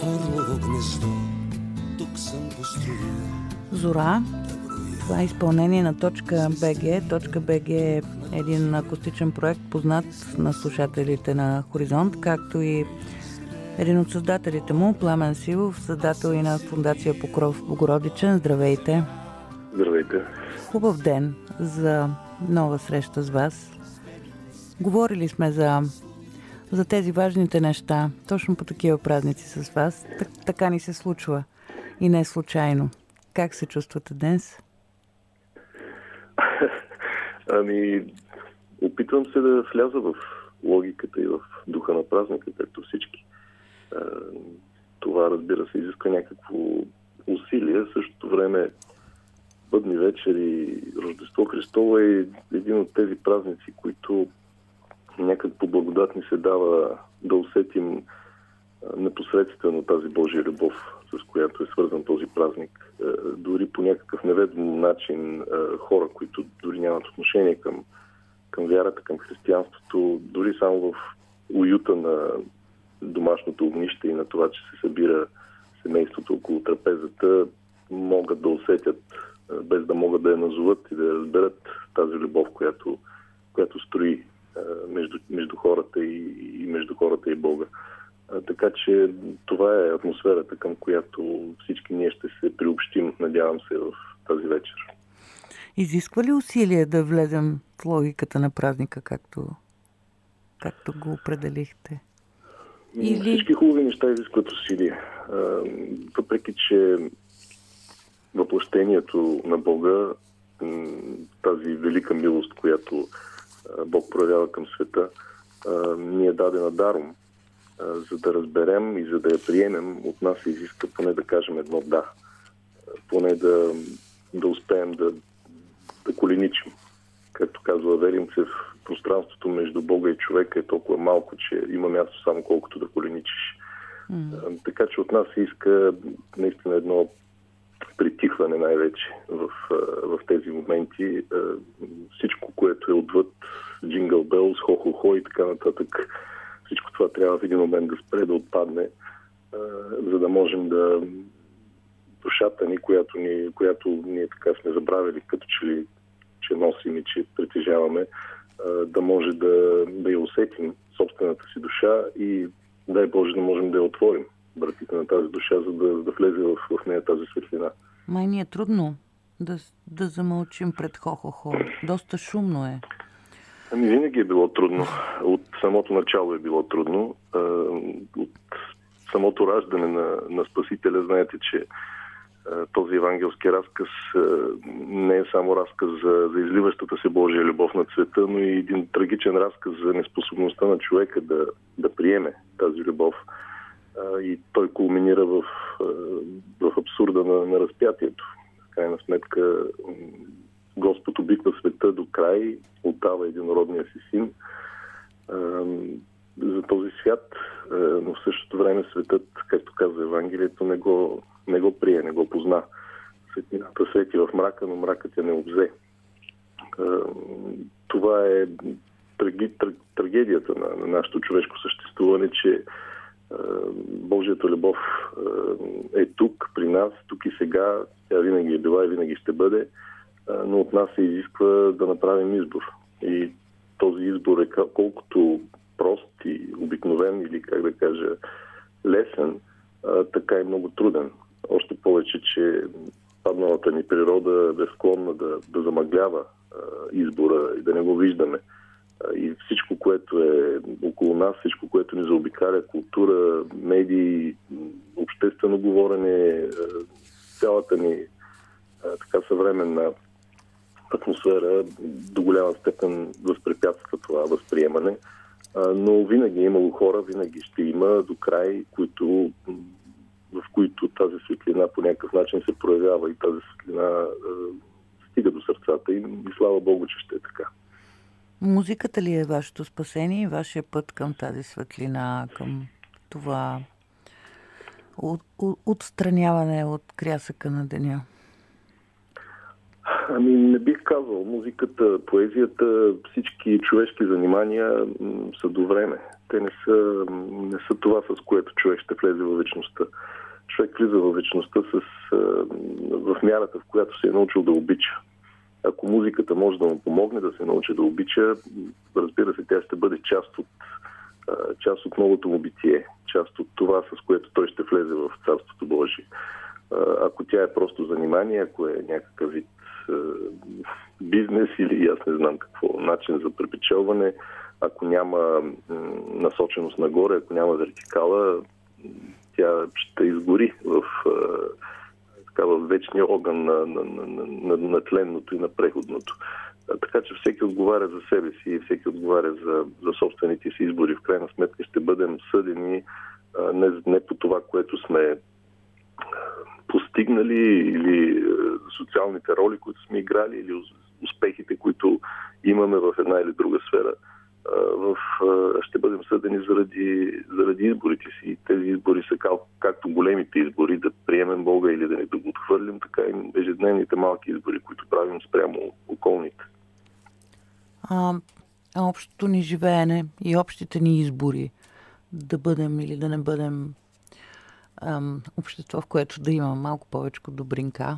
орлово гнездо, тук съм построил. Зора. Това е изпълнение на .bg. .bg е един акустичен проект, познат на слушателите на Хоризонт, както и един от създателите му, Пламен Силов, създател и на Фондация Покров Богородичен. Здравейте! Здравейте! Хубав ден за нова среща с вас. Говорили сме за тези важните неща, точно по такива празници с вас. Така ни се случва и не е случайно. Как се чувствате днес? Опитвам се да вляза в логиката и в духа на празника, както всички. Това, разбира се, изисква някакво усилие. В същото време Бъдни вечери, Рождество Христово е един от тези празници, които някак по благодат ни се дава да усетим непосредствено тази Божия любов, с която е свързан този празник. Дори по някакъв неведом начин хора, които дори нямат отношение към вярата, към християнството, дори само в уюта на домашното огнище и на това, че се събира семейството около трапезата, могат да усетят, без да могат да я назоват и да разберат тази любов, която строи между хората и между хората и Бога. Така че това е атмосферата, към която всички ние ще се приобщим, надявам се, в тази вечер. Изисква ли усилие да влезем в логиката на празника, както го определихте? Всички хубави неща изискват усилие. Въпреки че въплъщението на Бога, тази велика милост, която Бог проявява към света, ни е дадена даром. За да разберем и за да я приемем, от нас се изиска поне да кажем едно да. Поне да успеем да коленичим. Както казва Веримцев, пространството между Бога и човека е толкова малко, че има място само колкото да коленичиш. Така че от нас се иска наистина едно притихване най-вече в тези моменти. Всичко, което е отвъд Джингъл Белс, Хо-хо-хо и така нататък, всичко това трябва в един момент да спре, да отпадне, за да можем да душата ни, която ние така сме забравили, като че носим и че притежаваме, да може да я усетим собствената си душа и дай Боже да можем да я отворим вратите на тази душа, за да влезе в нея тази светлина. Май ни е трудно да замълчим пред хо-хо-хо. Доста шумно е. Винаги е било трудно. От самото начало е било трудно. От самото раждане на Спасителя, знаете, че този евангелски разказ не е само разказ за изливащата се Божия любов на света, но и един трагичен разказ за неспособността на човека да приеме тази любов. И той кулминира в абсурда на разпятието. В крайна сметка Господ обиква света до край, отдава единородния си син за този свят, но в същото време светът, както казва Евангелието, не го прие, не го позна. Светлината свети в мрака, но мракът я не обзе. Това е трагедията на нашето човешко съществуване, че Божията любов е тук, при нас, тук и сега. Тя винаги е била и винаги ще бъде, но от нас се изисква да направим избор. И този избор е колкото прост и обикновен или, как да кажа, лесен, така и много труден. Още повече, че падналата ни природа е склонна да замъглява избора и да не го виждаме. И всичко, което е около нас, всичко, което ни заобикаля, култура, медии, обществено говорене, цялата ни така съвременна атмосфера до голяма степен възпрепятства това възприемане. Но винаги е имало хора, винаги ще има до край, в които тази светлина по някакъв начин се проявява и тази светлина стига до сърцата им и слава Богу, че ще е така. Музиката ли е вашето спасение и вашия път към тази светлина, към това отстраняване от крясъка на деня? Не бих казал. Музиката, поезията, всички човешки занимания са до време. Те не са това, с което човек ще влезе във вечността. Човек влиза във вечността в мярата, в която се е научил да обича. Ако музиката може да му помогне да се научи да обича, разбира се, тя ще бъде част от новото му битие, част от това, с което той ще влезе в Царството Божие. Ако тя е просто занимание, ако е някакъв вид бизнес или аз не знам какво, начин за препечелване, ако няма насоченост нагоре, ако няма вертикала, тя ще изгори в вечния огън на тленното и на преходното. Така че всеки отговаря за себе си и всеки отговаря за собствените си избори. В крайна сметка ще бъдем съдени не по това, което сме постигнали или социалните роли, които сме играли, или успехите, които имаме в една или друга сфера. Ще бъдем съдени заради изборите си. И тези избори са както големите избори, да приемем Бога или да не да го отхвърлим, така и ежедневните малки избори, които правим спрямо околните. Общото ни живеене и общите ни избори, да бъдем или да не бъдем общество, в което да има малко повече добринка.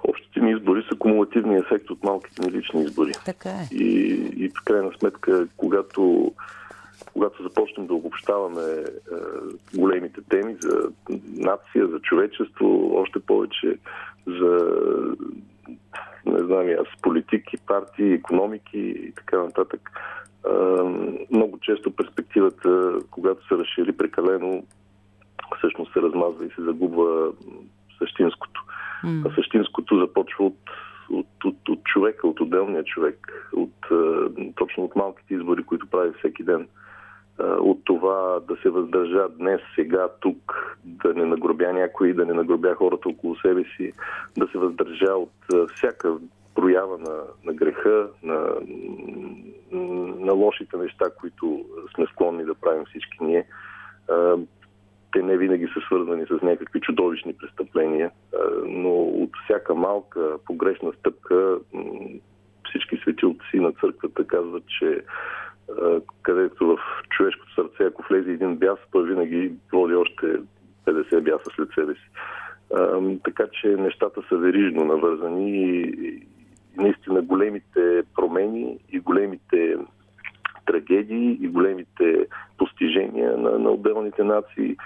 Общите ни избори са кумулативния ефект от малките ни лични избори. Така е. И в крайна сметка, когато започнем да обобщаваме големите теми за нация, за човечество, още повече за политики, партии, икономики и така нататък, много често перспективата, когато се разшири прекалено, всъщност се размазва и се загубва същинското. А същинското започва от човека, от отделния човек, точно от малките избори, които прави всеки ден. От това да се въздържа днес, сега, тук, да не нагробя някой, да не нагробя хората около себе си, да се въздържа от всяка проява на греха, на лошите неща, които сме склонни да правим всички ние. Те не винаги са свързани с някакви чудовищни престъпления, но от всяка малка погрешна стъпка всички светилци на църквата казват, че където в човешкото сърце, ако влезе един бяс, той винаги води още 50 бяса след себе си. Така че нещата са верижно навързани и наистина големите промени и големите трагедии и големите постижения на отделните нации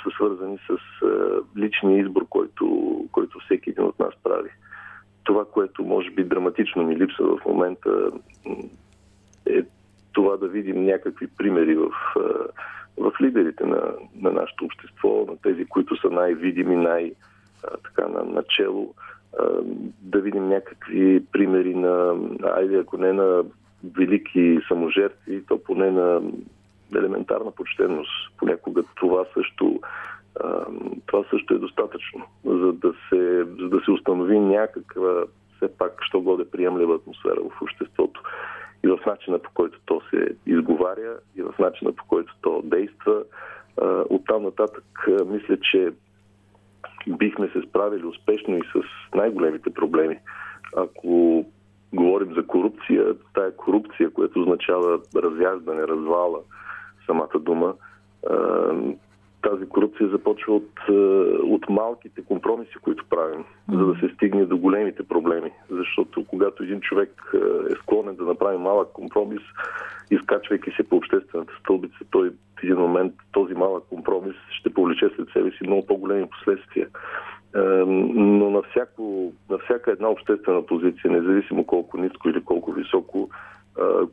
са свързани с личния избор, който всеки един от нас прави. Това, което може би драматично ми липсва в момента, е това да видим някакви примери в лидерите на нашето общество, на тези, които са най-видими, начело, да видим някакви примери ако не на велики саможертви, то поне на елементарна почтенност. Понякога това също е достатъчно, за да се установи някаква, все пак, що годе приемлива атмосфера в обществото. И в начина, по който то се изговаря, и в начина, по който то действа. Оттам нататък мисля, че бихме се справили успешно и с най-големите проблеми. Ако говорим за корупция, тая корупция, която означава разяждане, развала, самата дума, тази корупция започва от малките компромиси, които правим, за да се стигне до големите проблеми. Защото когато един човек е склонен да направи малък компромис, изкачвайки се по обществената стълбица, той в един момент този малък компромис ще повлече след себе си много по-големи последствия. Но на всяка една обществена позиция, независимо колко ниско или колко високо,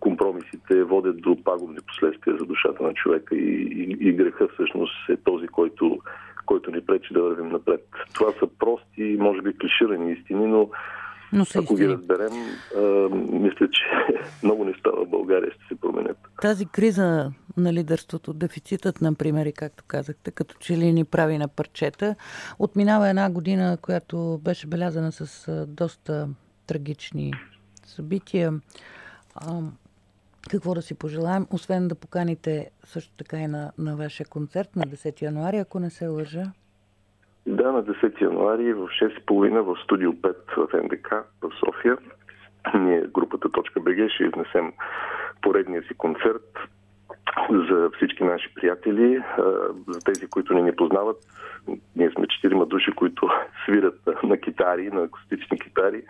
компромисите водят до пагубни последствия за душата на човека и греха всъщност е този, който ни пречи да вървим напред. Това са прости, може би клиширани истини, но ако ги разберем, мисля, че много неща в България ще се променят. Тази криза на лидерството, дефицитът, например, и както казахте, като че ли ни прави на парчета, отминава една година, която беше белязана с доста трагични събития. Какво да си пожелаем, освен да поканите също така и на вашия концерт на 10 януари, ако не се лъжа? Да, на 10 януари в 6:30 в студио 5 в НДК в София. Ние, групата .BG, ще изнесем поредния си концерт за всички наши приятели, за тези, които не ни познават. Ние сме 4 души, които свирят на китари, на акустични китари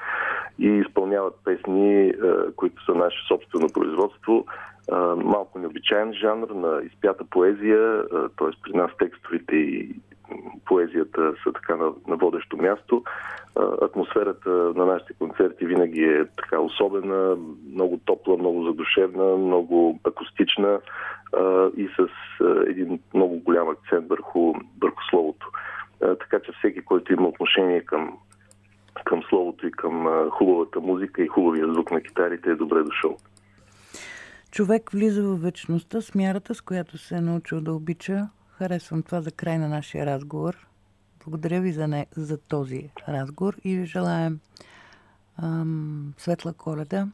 и изпълняват песни, които са наше собствено производство. Малко необичайен жанр на изпята поезия, т.е. при нас текстовете и поезията са така на водещо място. Атмосферата на нашите концерти винаги е така особена, много топла, много задушевна, много акустична и с един много голям акцент върху словото. Така че всеки, който има отношение към словото и към хубавата музика и хубавия звук на китарите, е добре дошъл. Човек влиза в вечността с мярата, с която се е научил да обича. Харесвам това за край на нашия разговор. Благодаря ви за този разговор и ви желаем светла Коледа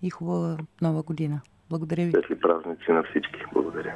и хубава Нова година. Благодаря ви. Светли празници на всички. Благодаря.